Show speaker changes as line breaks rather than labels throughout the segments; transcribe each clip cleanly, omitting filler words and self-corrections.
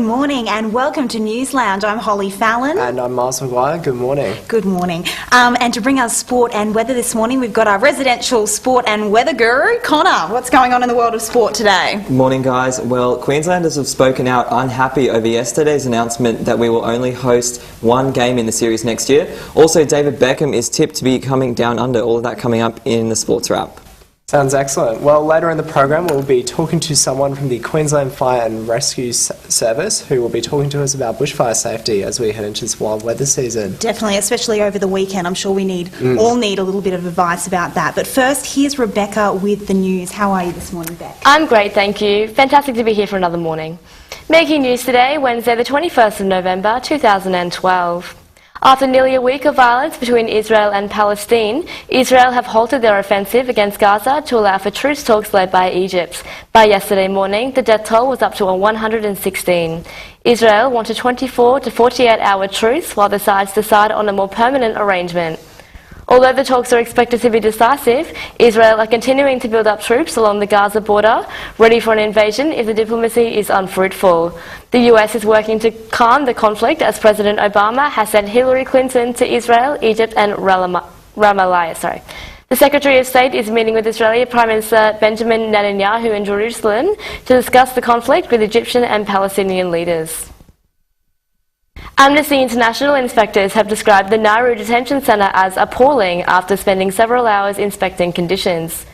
morning and welcome to News Lounge. I'm Holly Fallon.
And I'm Miles Maguire. Good morning.
Good morning. And to bring us sport and weather this morning, we've got our residential sport and weather guru, Connor. What's going on in the world of sport today?
Morning, guys. Well, Queenslanders have spoken out unhappy over yesterday's announcement that we will only host one game in the series next year. Also, David Beckham is tipped to be coming down under. All of that coming up in the sports wrap.
Sounds excellent. Well, later in the program we'll be talking to someone from the Queensland Fire and Rescue Service who will be talking to us about bushfire safety as we head into this wild weather season.
Definitely, especially over the weekend. I'm sure we all need a little bit of advice about that. But first, here's Rebecca with the news. How are you this morning, Beck?
I'm great, thank you. Fantastic to be here for another morning. Making news today, Wednesday the 21st of November 2012. After nearly a week of violence between Israel and Palestine, Israel have halted their offensive against Gaza to allow for truce talks led by Egypt. By yesterday morning, the death toll was up to 116. Israel wants a 24 to 48-hour truce while the sides decide on a more permanent arrangement. Although the talks are expected to be decisive, Israel are continuing to build up troops along the Gaza border, ready for an invasion if the diplomacy is unfruitful. The US is working to calm the conflict as President Obama has sent Hillary Clinton to Israel, Egypt and Ramallah. The Secretary of State is meeting with Israeli Prime Minister Benjamin Netanyahu in Jerusalem to discuss the conflict with Egyptian and Palestinian leaders. Amnesty International inspectors have described the Nauru Detention Centre as appalling after spending several hours inspecting conditions.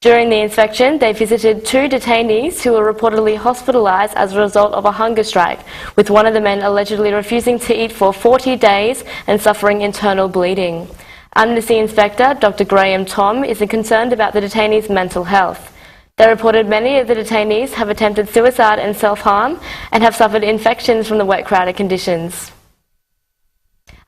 During the inspection, they visited 2 detainees who were reportedly hospitalised as a result of a hunger strike, with one of the men allegedly refusing to eat for 40 days and suffering internal bleeding. Amnesty Inspector Dr. Graham Tom is concerned about the detainees' mental health. They reported many of the detainees have attempted suicide and self-harm and have suffered infections from the wet, crowded conditions.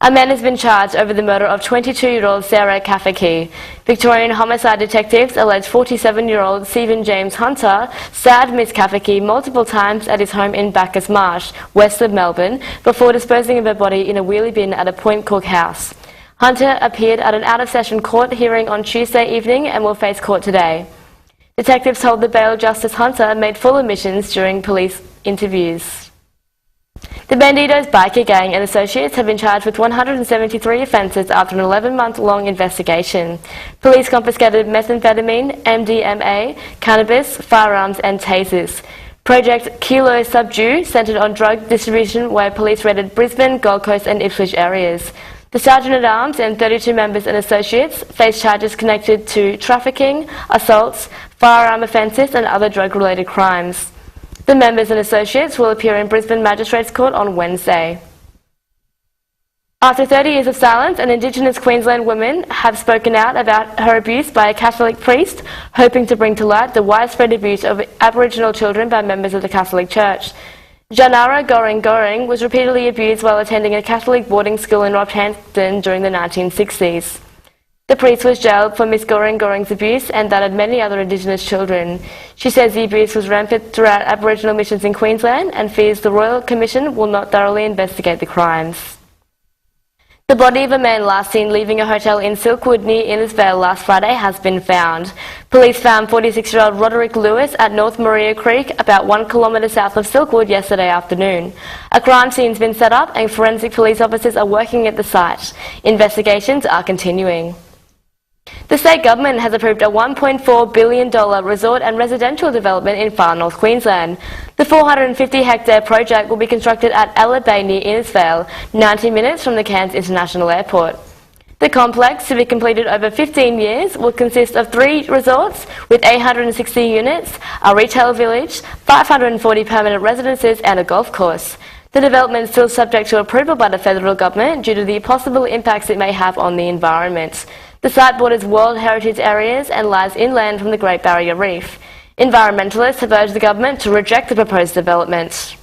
A man has been charged over the murder of 22-year-old Sarah Kafaki. Victorian homicide detectives allege 47-year-old Stephen James Hunter stabbed Miss Kafaki multiple times at his home in Bacchus Marsh, west of Melbourne, before disposing of her body in a wheelie bin at a Point Cook house. Hunter appeared at an out-of-session court hearing on Tuesday evening and will face court today. Detectives told the bail Justice Hunter made full admissions during police interviews. The Bandidos biker gang and associates have been charged with 173 offences after an 11-month-long investigation. Police confiscated methamphetamine, MDMA, cannabis, firearms and tasers. Project Kilo Subdue centred on drug distribution where police raided Brisbane, Gold Coast and Ipswich areas. The Sergeant-at-Arms and 32 members and associates face charges connected to trafficking, assaults, firearm offences and other drug-related crimes. The members and associates will appear in Brisbane Magistrates Court on Wednesday. After 30 years of silence, an Indigenous Queensland woman have spoken out about her abuse by a Catholic priest, hoping to bring to light the widespread abuse of Aboriginal children by members of the Catholic Church. Janara Goring was repeatedly abused while attending a Catholic boarding school in Rockhampton during the 1960s. The priest was jailed for Miss Goring's abuse and that of many other Indigenous children. She says the abuse was rampant throughout Aboriginal missions in Queensland and fears the Royal Commission will not thoroughly investigate the crimes. The body of a man last seen leaving a hotel in Silkwood near Innisfail last Friday has been found. Police found 46-year-old Roderick Lewis at North Maria Creek, about 1 kilometre south of Silkwood, yesterday afternoon. A crime scene's been set up and forensic police officers are working at the site. Investigations are continuing. The state government has approved a $1.4 billion resort and residential development in far north Queensland. The 450-hectare project will be constructed at Ella Bay near Innisfail, 90 minutes from the Cairns International Airport. The complex, to be completed over 15 years, will consist of 3 resorts with 860 units, a retail village, 540 permanent residences and a golf course. The development is still subject to approval by the federal government due to the possible impacts it may have on the environment. The site borders World Heritage areas and lies inland from the Great Barrier Reef. Environmentalists have urged the government to reject the proposed development.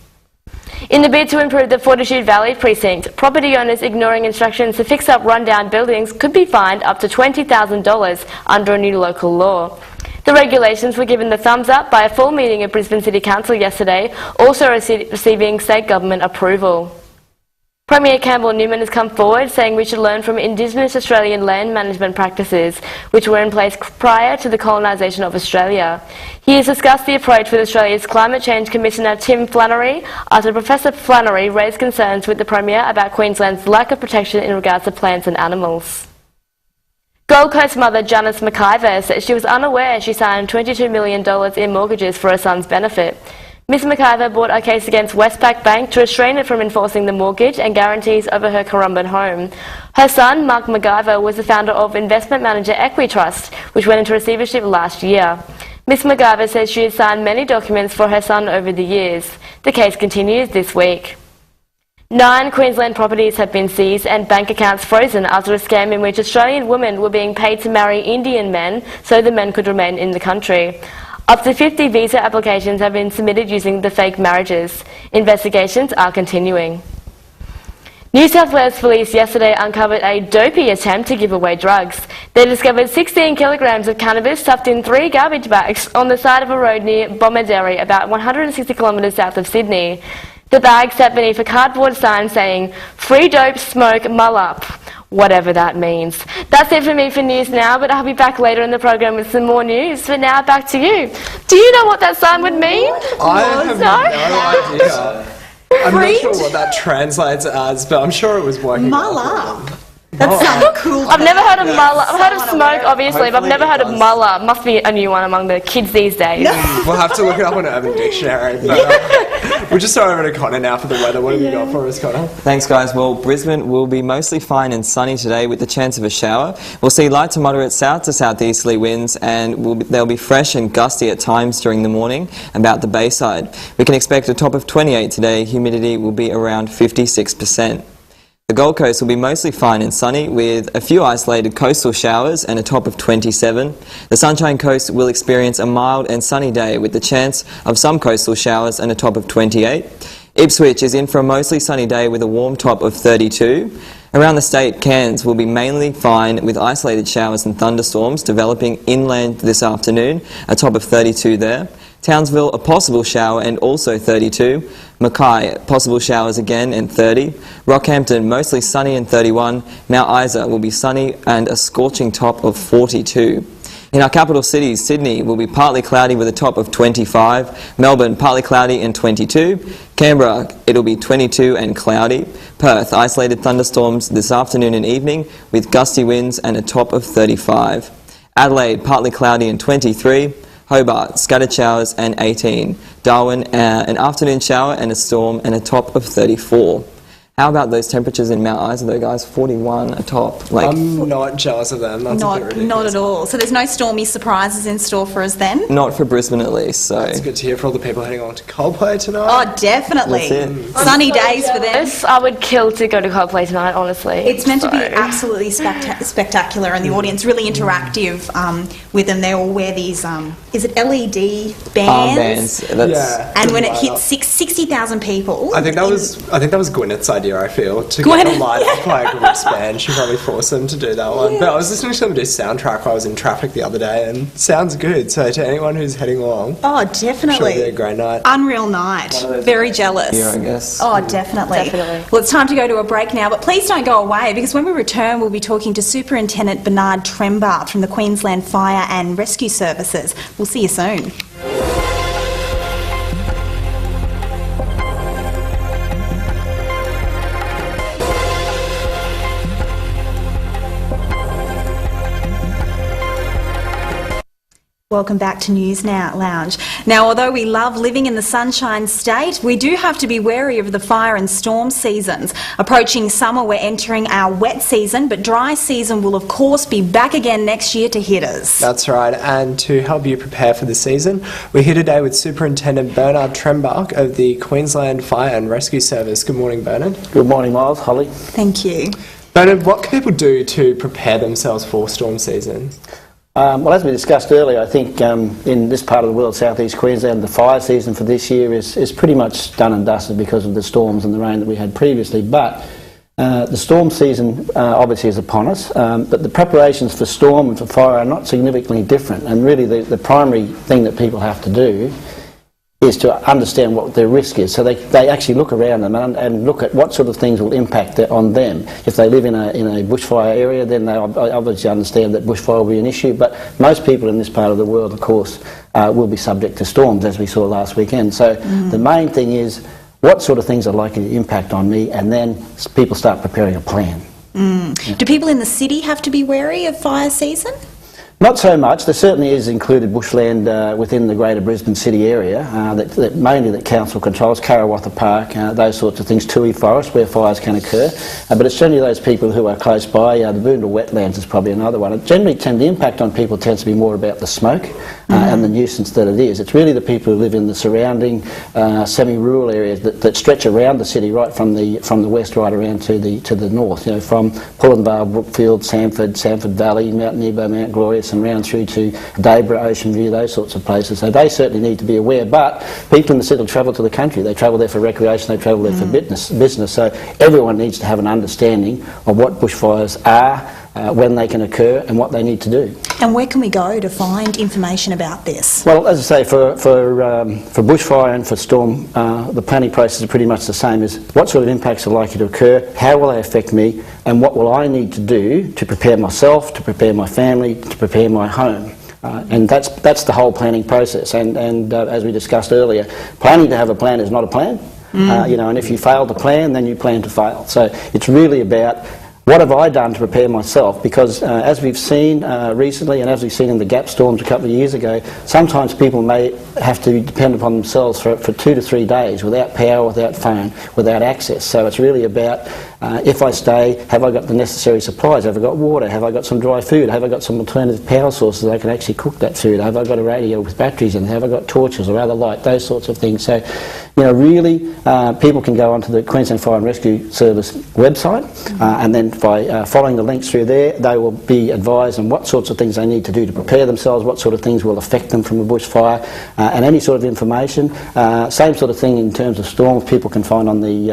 In the bid to improve the Fortitude Valley precinct, property owners ignoring instructions to fix up rundown buildings could be fined up to $20,000 under a new local law. The regulations were given the thumbs up by a full meeting of Brisbane City Council yesterday, also receiving state government approval. Premier Campbell Newman has come forward saying we should learn from Indigenous Australian land management practices which were in place prior to the colonisation of Australia. He has discussed the approach with Australia's Climate Change Commissioner Tim Flannery after Professor Flannery raised concerns with the Premier about Queensland's lack of protection in regards to plants and animals. Gold Coast mother Janice McIver said she was unaware she signed $22 million in mortgages for her son's benefit. Ms McIver brought a case against Westpac Bank to restrain it from enforcing the mortgage and guarantees over her Currumbin home. Her son, Mark McIver, was the founder of investment manager Equitrust, which went into receivership last year. Ms McIver says she has signed many documents for her son over the years. The case continues this week. 9 Queensland properties have been seized and bank accounts frozen after a scam in which Australian women were being paid to marry Indian men so the men could remain in the country. Up to 50 visa applications have been submitted using the fake marriages. Investigations are continuing. New South Wales Police yesterday uncovered a dopey attempt to give away drugs. They discovered 16 kilograms of cannabis stuffed in 3 garbage bags on the side of a road near Bomaderry, about 160 kilometres south of Sydney. The bag sat beneath a cardboard sign saying, "Free dope, smoke, mull up." Whatever that means. That's it for me for News Now, but I'll be back later in the program with some more news. For now, back to you. Do you know what that sign would mean?
I have no idea. I'm not sure what that translates as, but I'm sure it was working.
Mull up. That sounds cool.
I've never heard of muller. I've heard of smoke, obviously, but I've never heard of muller. Must be a new one among the kids these days.
We'll have to look it up on Urban Dictionary. But, we'll just throw over to Connor now for the weather. What have you got for us, Connor?
Thanks, guys. Well, Brisbane will be mostly fine and sunny today with the chance of a shower. We'll see light to moderate south to southeasterly winds, and they'll be fresh and gusty at times during the morning about the Bayside. We can expect a top of 28 today. Humidity will be around 56%. The Gold Coast will be mostly fine and sunny with a few isolated coastal showers and a top of 27. The Sunshine Coast will experience a mild and sunny day with the chance of some coastal showers and a top of 28. Ipswich is in for a mostly sunny day with a warm top of 32. Around the state, Cairns will be mainly fine with isolated showers and thunderstorms developing inland this afternoon, a top of 32 there. Townsville, a possible shower and also 32. Mackay, possible showers again and 30. Rockhampton, mostly sunny and 31. Mount Isa will be sunny and a scorching top of 42. In our capital cities, Sydney will be partly cloudy with a top of 25. Melbourne, partly cloudy and 22. Canberra, it'll be 22 and cloudy. Perth, isolated thunderstorms this afternoon and evening with gusty winds and a top of 35. Adelaide, partly cloudy and 23. Hobart, scattered showers and 18. Darwin, an afternoon shower and a storm and a top of 34. How about those temperatures in Mount Isa though, guys? 41 atop.
I'm not jealous of them. That's a bit ridiculous.
Not at all. So there's no stormy surprises in store for us then?
Not for Brisbane at least. So
it's good to hear for all the people heading on to Coldplay tonight.
Oh, definitely. Sunny days for them.
Yes, I would kill to go to Coldplay tonight, honestly.
It's meant to be absolutely spectacular, and the audience really interactive with them. They all wear these, is it LED bands?
Yeah.
And when it hits 60,000 people...
I think that was Gwyneth's idea, I feel, to get the light up like a wristband. She probably forced them to do that one. Yeah. But I was listening to somebody's soundtrack while I was in traffic the other day, and sounds good. So to anyone who's heading along...
Oh, definitely.
Sure, be a great night.
Unreal night. Very jealous.
Yeah, I guess.
Oh, definitely. Well, it's time to go to a break now, but please don't go away, because when we return, we'll be talking to Superintendent Bernard Trembart from the Queensland Fire and Rescue Services. We'll see you soon. Welcome back to News Now Lounge. Now, although we love living in the Sunshine State, we do have to be wary of the fire and storm seasons. Approaching summer, we're entering our wet season, but dry season will of course be back again next year to hit us.
That's right, and to help you prepare for the season, we're here today with Superintendent Bernard Trembart of the Queensland Fire and Rescue Service. Good morning, Bernard.
Good morning, Miles. Holly.
Thank you.
Bernard, what can people do to prepare themselves for storm season?
Well, as we discussed earlier, I think in this part of the world, southeast Queensland, the fire season for this year is pretty much done and dusted because of the storms and the rain that we had previously. But the storm season obviously is upon us, but the preparations for storm and for fire are not significantly different. And really the primary thing that people have to do is to understand what their risk is. So they actually look around them and look at what sort of things will impact on them. If they live in a bushfire area, then they obviously understand that bushfire will be an issue, but most people in this part of the world, of course, will be subject to storms, as we saw last weekend. So the main thing is what sort of things are likely to impact on me, and then people start preparing a plan.
Do people in the city have to be wary of fire season?
Not so much. There certainly is included bushland within the greater Brisbane city area, mainly that council controls, Karawatha Park, those sorts of things, Toohey Forest, where fires can occur. But it's generally those people who are close by. The Boondall wetlands is probably another one. The impact on people tends to be more about the smoke and the nuisance that it is. It's really the people who live in the surrounding semi-rural areas that stretch around the city, right from the west right around to the north. You know, from Pullenvale, Brookfield, Samford Valley, Mount Nebo, Mount Glorious, and round through to Debra, Ocean View, those sorts of places. So they certainly need to be aware. But people in the city will travel to the country. They travel there for recreation, they travel there for business. So everyone needs to have an understanding of what bushfires are, when they can occur, and what they need to do.
And where can we go to find information about this?
Well, as I say, for bushfire and for storm, the planning process is pretty much the same as what sort of impacts are likely to occur, how will they affect me, and what will I need to do to prepare myself, to prepare my family, to prepare my home. And that's the whole planning process. And as we discussed earlier, planning to have a plan is not a plan. And if you fail to plan, then you plan to fail. So it's really about what have I done to prepare myself? Because as we've seen recently, and as we've seen in the Gap storms a couple of years ago, sometimes people may have to depend upon themselves for 2 to 3 days without power, without phone, without access. So it's really about if I stay, have I got the necessary supplies? Have I got water? Have I got some dry food? Have I got some alternative power sources I can actually cook that food? Have I got a radio with batteries in it? Have I got torches or other light? Those sorts of things. So, really, people can go onto the Queensland Fire and Rescue Service website, and then by following the links through there, they will be advised on what sorts of things they need to do to prepare themselves, what sort of things will affect them from a bushfire, and any sort of information. Same sort of thing in terms of storms, people can find on the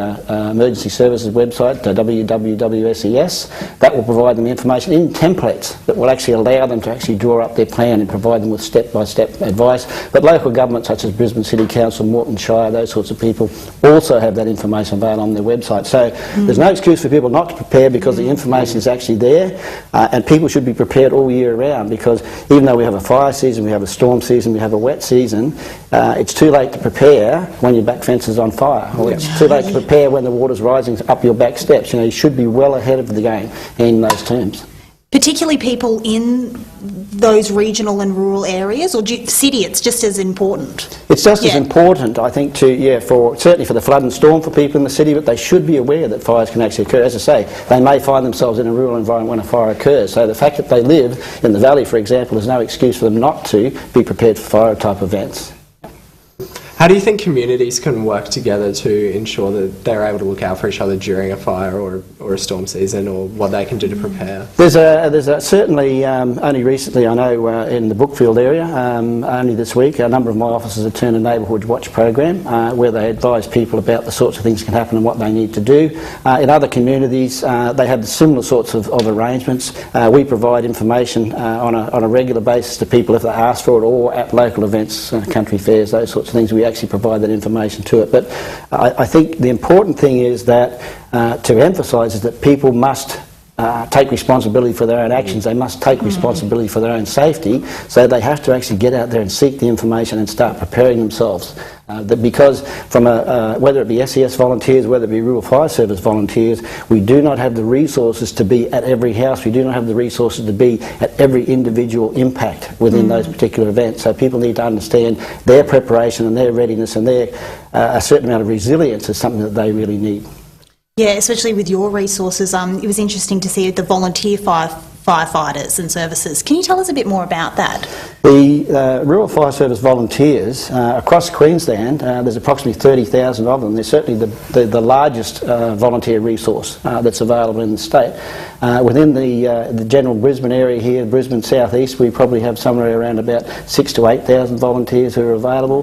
Emergency Services website, www.ses. That will provide them information in templates that will actually allow them to actually draw up their plan and provide them with step-by-step advice. But local governments such as Brisbane City Council, Moreton Shire, those sorts of people also have that information available on their website. So there's no excuse for people not to prepare, because the information is actually there, and people should be prepared all year round, because even though we have a fire season, we have a storm season, we have a wet season, it's too late to prepare when your back fence is on fire, or it's too late to prepare when the water's rising up your back steps. You should be well ahead of the game in those terms.
Particularly people in those regional and rural areas, or city, it's just as important?
It's just as important, I think, certainly for the flood and storm for people in the city, but they should be aware that fires can actually occur. As I say, they may find themselves in a rural environment when a fire occurs, so the fact that they live in the valley, for example, is no excuse for them not to be prepared for fire type events.
How do you think communities can work together to ensure that they're able to look out for each other during a fire or a storm season, or what they can do to prepare?
There's certainly, only recently, I know, in the Brookfield area, only this week, a number of my officers have turned a neighbourhood watch program where they advise people about the sorts of things that can happen and what they need to do. In other communities, they have similar sorts of arrangements. We provide information on a regular basis to people if they ask for it, or at local events, country fairs, those sorts of things. We actually provide that information to it. But I think the important thing is that to emphasise is that people must take responsibility for their own actions. They must take responsibility for their own safety, so they have to actually get out there and seek the information and start preparing themselves. Because from whether it be SES volunteers, whether it be Rural Fire Service volunteers, we do not have the resources to be at every house. We do not have the resources to be at every individual impact within those particular events. So people need to understand their preparation and their readiness, and their a certain amount of resilience is something that they really need.
Yeah, especially with your resources. It was interesting to see the volunteer firefighters and services. Can you tell us a bit more about that?
The Rural Fire Service volunteers across Queensland, there's approximately 30,000 of them. They're certainly the largest volunteer resource that's available in the state. Within the general Brisbane area here, Brisbane South East, we probably have somewhere around about 6,000 to 8,000 volunteers who are available.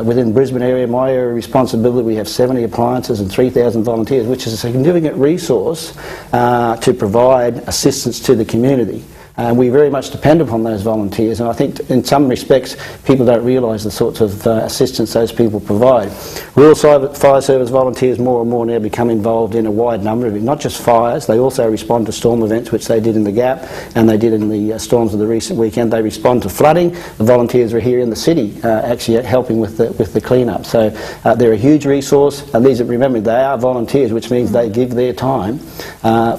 Within Brisbane area, my area of responsibility, we have 70 appliances and 3,000 volunteers, which is a significant resource to provide assistance to the community. We very much depend upon those volunteers, and I think in some respects people don't realise the sorts of assistance those people provide. Rural Fire Service volunteers more and more now become involved in a wide number of it, not just fires. They also respond to storm events, which they did in the Gap and they did in the storms of the recent weekend. They respond to flooding. The volunteers are here in the city actually helping with the clean-up. So they're a huge resource, and remember, they are volunteers, which means they give their time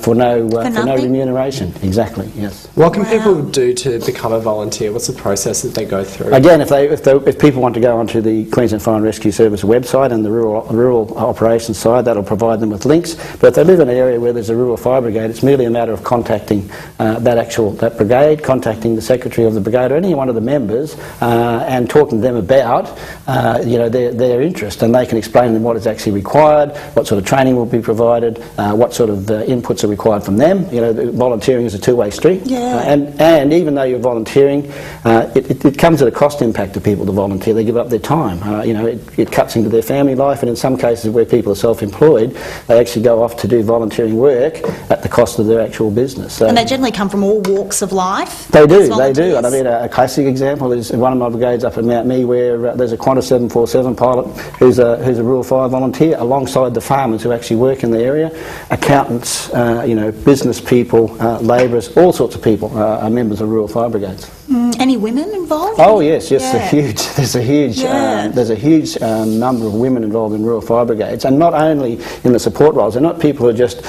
for no remuneration. Exactly, yes.
What can people do to become a volunteer? What's the process that they go through?
Again, if people want to go onto the Queensland Fire and Rescue Service website and the rural operations side, that'll provide them with links. But if they live in an area where there's a rural fire brigade, it's merely a matter of contacting that brigade, contacting the secretary of the brigade or any one of the members, and talking to them about their interest, and they can explain to them what is actually required, what sort of training will be provided, what sort of inputs are required from them. Volunteering is a two-way street. And even though you're volunteering, it comes at a cost impact to people to volunteer. They give up their time. It cuts into their family life, and in some cases where people are self-employed, they actually go off to do volunteering work at the cost of their actual business. So,
and they generally come from all walks of life?
They do. And I mean, a classic example is one of my brigades up at Mount Mee, where there's a Qantas 747 pilot who's a rural fire volunteer alongside the farmers who actually work in the area, accountants, business people, labourers, all sorts of people are members of rural fire brigades.
Any women involved?
Oh yes, there's a huge number of women involved in rural fire brigades, and not only in the support roles. They're not people who are just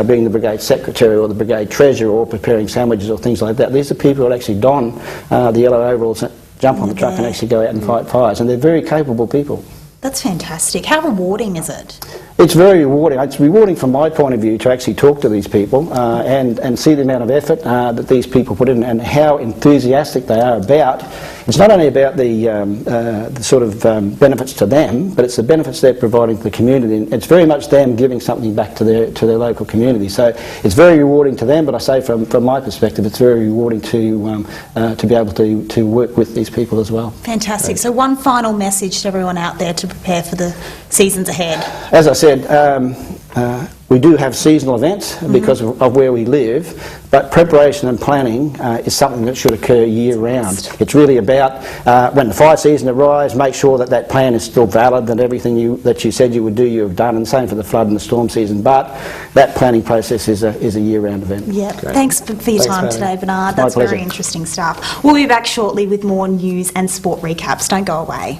being the brigade secretary or the brigade treasurer or preparing sandwiches or things like that. These are people who actually don the yellow overalls, jump on the truck and actually go out and fight fires, and they're very capable people.
That's fantastic. How rewarding is it?
It's very rewarding. It's rewarding from my point of view to actually talk to these people and see the amount of effort that these people put in and how enthusiastic they are about. It's not only about the sort of benefits to them, but it's the benefits they're providing to the community. And it's very much them giving something back to their local community. So it's very rewarding to them, but I say from my perspective, it's very rewarding to be able to work with these people as well.
Fantastic. So one final message to everyone out there to prepare for the seasons ahead.
As I said, we do have seasonal events because of where we live, but preparation and planning is something that should occur year round. It's really about when the fire season arrives, make sure that plan is still valid, that everything that you said you would do, you have done, and same for the flood and the storm season. But that planning process is a year-round event.
Yeah. Thanks for your time today, Bernard. That's very interesting stuff. We'll be back shortly with more news and sport recaps. Don't go away.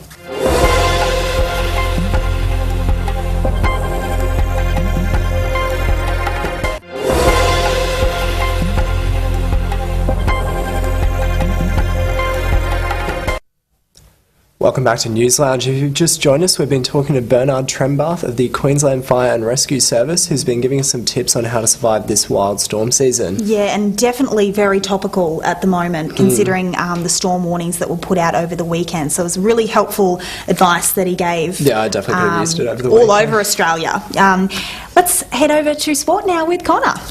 Welcome back to News Lounge. If you've just joined us, we've been talking to Bernard Trembath of the Queensland Fire and Rescue Service, who's been giving us some tips on how to survive this wild storm season. Yeah, and definitely very topical at the moment, considering the storm warnings that were put out over the weekend. So it was really helpful advice that he gave. Yeah, I definitely could have used it over the weekend. All over Australia. Let's head over to sport now with Connor.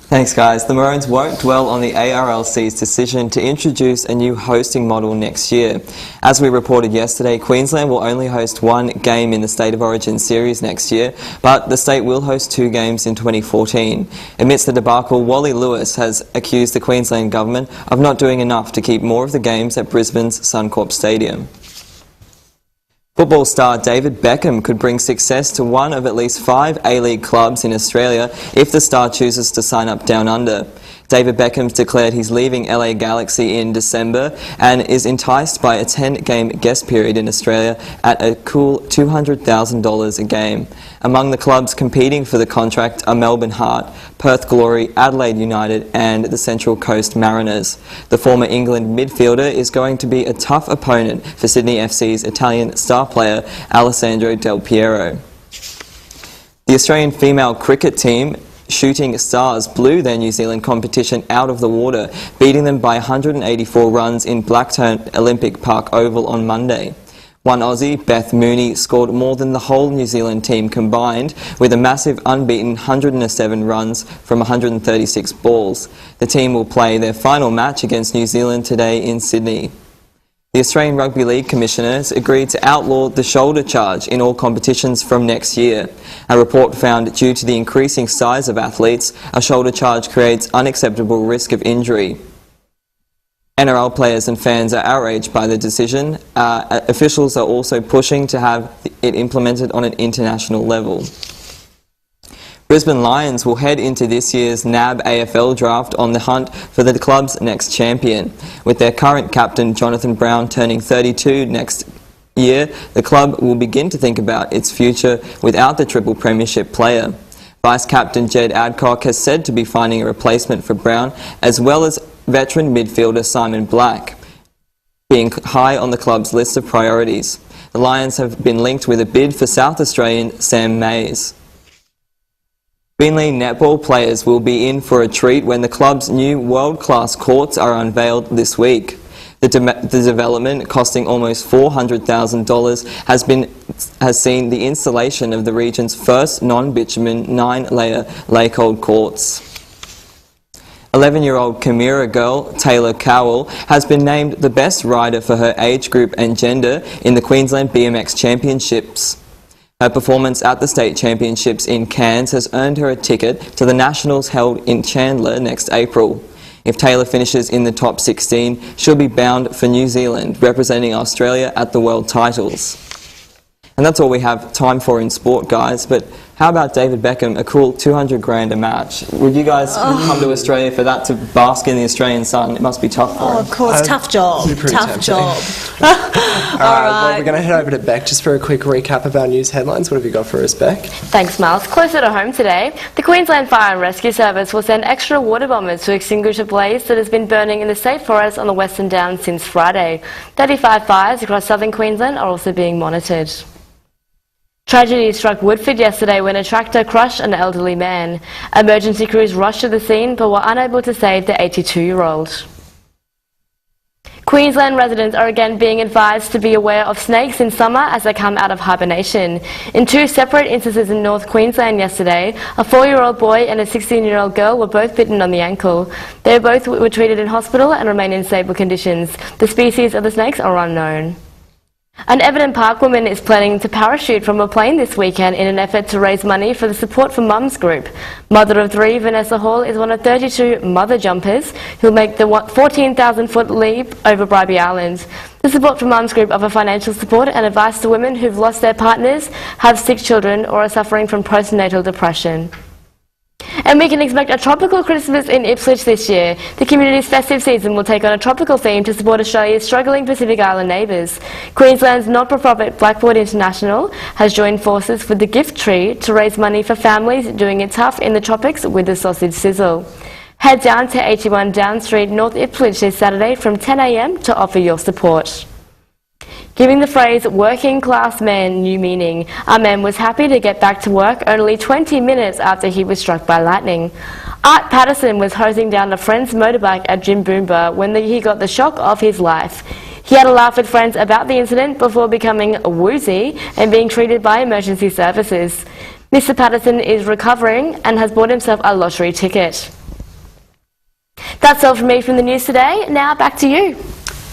Thanks guys. The Maroons won't dwell on the ARLC's decision to introduce a new hosting model next year. As we reported yesterday, Queensland will only host one game in the State of Origin series next year, but the state will host 2 games in 2014. Amidst the debacle, Wally Lewis has accused the Queensland government of not doing enough to keep more of the games at Brisbane's Suncorp Stadium. Football star David Beckham could bring success to one of at least 5 A-League clubs in Australia if the star chooses to sign up down under. David Beckham's declared he's leaving LA Galaxy in December and is enticed by a 10-game guest period in Australia at a cool $200,000 a game. Among the clubs competing for the contract are Melbourne Heart, Perth Glory, Adelaide United and the Central Coast Mariners. The former England midfielder is going to be a tough opponent for Sydney FC's Italian star player Alessandro Del Piero. The Australian female cricket team Shooting Stars blew their New Zealand competition out of the water, beating them by 184 runs in Blacktown Olympic Park Oval on Monday. One Aussie, Beth Mooney, scored more than the whole New Zealand team combined with a massive unbeaten 107 runs from 136 balls. The team will play their final match against New Zealand today in Sydney. The Australian Rugby League Commissioners agreed to outlaw the shoulder charge in all competitions from next year. A report found due to the increasing size of athletes, a shoulder charge creates unacceptable risk of injury. NRL players and fans are outraged by the decision. Officials are also pushing to have it implemented on an international level. Brisbane Lions will head into this year's NAB AFL draft on the hunt for the club's next champion. With their current captain Jonathan Brown turning 32 next year, the club will begin to think about its future without the triple premiership player. Vice-captain Jed Adcock has said to be finding a replacement for Brown, as well as veteran midfielder Simon Black, being high on the club's list of priorities. The Lions have been linked with a bid for South Australian Sam Mays. Beenleigh netball players will be in for a treat when the club's new world-class courts are unveiled this week. The development, costing almost $400,000, has seen the installation of the region's first non-bitumen 9-layer lake-hold courts. 11-year-old Kimera girl Taylor Cowell has been named the best rider for her age group and gender in the Queensland BMX Championships. Her performance at the State Championships in Cairns has earned her a ticket to the Nationals held in Chandler next April. If Taylor finishes in the top 16, she'll be bound for New Zealand, representing Australia at the World Titles. And that's all we have time for in sport, guys, but how about David Beckham, a cool 200 grand a match? Would you guys come to Australia for that, to bask in the Australian sun? It must be tough for him.
Of course, tough job. Tough job.
All right, well, we're going to head over to Beck just for a quick recap of our news headlines. What have you got for us, Beck?
Thanks, Miles. Closer to home today, the Queensland Fire and Rescue Service will send extra water bombers to extinguish a blaze that has been burning in the state forest on the Western Downs since Friday. 35 fires across southern Queensland are also being monitored. Tragedy struck Woodford yesterday when a tractor crushed an elderly man. Emergency crews rushed to the scene but were unable to save the 82-year-old. Queensland residents are again being advised to be aware of snakes in summer as they come out of hibernation. In two separate instances in North Queensland yesterday, a 4-year-old boy and a 16-year-old girl were both bitten on the ankle. They both were treated in hospital and remain in stable conditions. The species of the snakes are unknown. An Everton Park woman is planning to parachute from a plane this weekend in an effort to raise money for the Support for Mums group. Mother of 3, Vanessa Hall, is one of 32 mother jumpers who'll make the 14,000-foot leap over Bribie Island. The Support for Mums group offer financial support and advice to women who've lost their partners, have sick children, or are suffering from postnatal depression. And we can expect a tropical Christmas in Ipswich this year. The community's festive season will take on a tropical theme to support Australia's struggling Pacific Island neighbours. Queensland's not-for-profit Blackboard International has joined forces with the Gift Tree to raise money for families doing it tough in the tropics with the sausage sizzle. Head down to 81 Down Street, North Ipswich this Saturday from 10 a.m. to offer your support. Giving the phrase working class man new meaning, our man was happy to get back to work only 20 minutes after he was struck by lightning. Art Patterson was hosing down a friend's motorbike at Jimboomba when he got the shock of his life. He had a laugh with friends about the incident before becoming woozy and being treated by emergency services. Mr. Patterson is recovering and has bought himself a lottery ticket. That's all from me from the news today. Now back to you.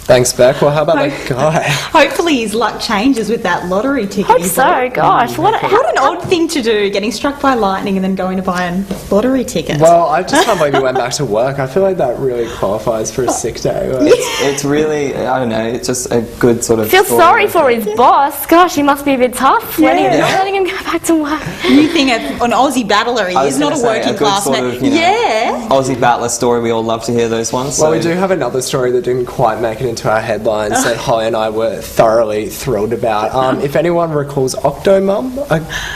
Thanks, Beck. Well, how about that guy?
Hopefully his luck changes with that lottery ticket.
Hope so. Gosh, what
an odd thing to do, getting struck by lightning and then going to buy a lottery ticket.
Well, I just can't believe he went back to work. I feel like that really qualifies for a sick day.
It's really, I don't know, it's just a good sort of
feel sorry for his boss. Gosh, he must be a bit tough when he's not letting him go back to work.
You think an Aussie battler he is, not a working class man. Yeah.
Aussie battler story, we all love to hear those ones.
Well, we do have another story that didn't quite make it into our headlines that Holly and I were thoroughly thrilled about. If anyone recalls Octomum,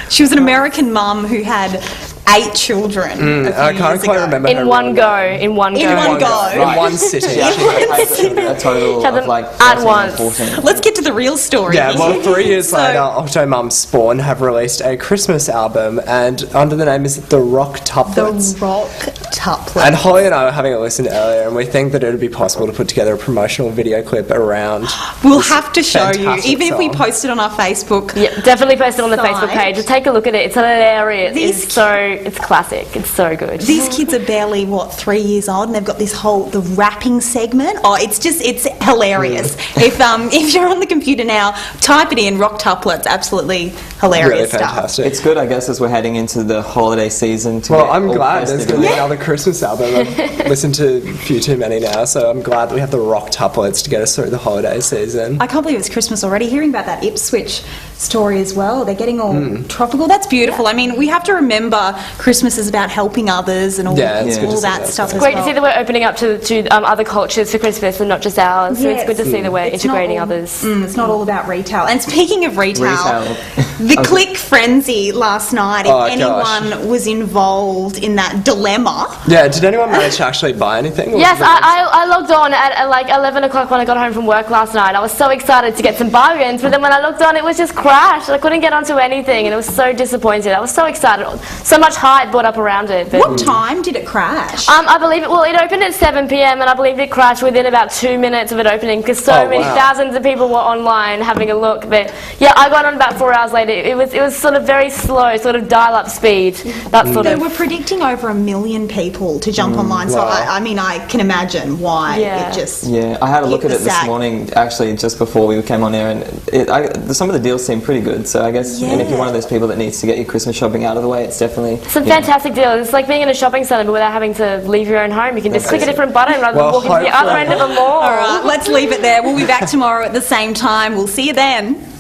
she was an American mum who had 8 children.
I can't quite remember.
In one go. In one
go.
In one sitting.
She actually had a total of like
at once.
14.
Let's get to the real story.
Yeah, well, 3 years later, Octomum Spawn have released a Christmas album, and under the name is The Rock Tuplets.
The Rock Tuplets.
And Holly and I were having a listen earlier, and we think that it would be possible to put together a promotional video clip around.
We'll have to show you, even
song.
if we post it on our Facebook.
Yeah, definitely post it on the
site.
Facebook page. Just take a look at it. It's hilarious. It's classic. It's so good.
These kids are barely 3 years old, and they've got this the rapping segment. Oh, it's hilarious. If you're on the computer now, type it in, Rock Tuplets. Absolutely hilarious
really
stuff.
fantastic.
It's good, I guess, as we're heading into the holiday season.
I'm glad there's going to be another Christmas Christmas album. I've listened to a few too many now, so I'm glad that we have the rock tuplets to get us through the holiday season.
I can't believe it's Christmas already. Hearing about that Ipswich story as well, they're getting all tropical. That's beautiful. I mean, we have to remember Christmas is about helping others and all, all that stuff as
Great
well.
to see that we're opening up to other cultures for Christmas and not just ours. So it's good to see that we're integrating others.
It's not all about retail. And speaking of retail. The click frenzy last night, if anyone was involved in that dilemma.
Yeah, did anyone manage to actually buy anything?
Yes, I logged on at like 11 o'clock when I got home from work last night. I was so excited to get some bargains, but then when I looked on, it was just crashed. I couldn't get onto anything, and it was so disappointed. I was so excited. So much hype built up around it. But
what time did it crash?
I believe it opened at 7 p.m, and I believe it crashed within about 2 minutes of it opening, because so many thousands of people were online having a look. But yeah, I got on about 4 hours later. It was sort of very slow, sort of dial-up speed. They
were predicting over 1 million people to jump online, so I mean, I can imagine why it just...
Yeah, I had a look at it this morning, actually, just before we came on air, and some of the deals seem pretty good, so I guess and if you're one of those people that needs to get your Christmas shopping out of the way, it's definitely...
Some fantastic deals. It's like being in a shopping centre, but without having to leave your own home. You can just click a different button rather than walking to the other end of a mall.
All right, let's leave it there. We'll be back tomorrow at the same time. We'll see you then.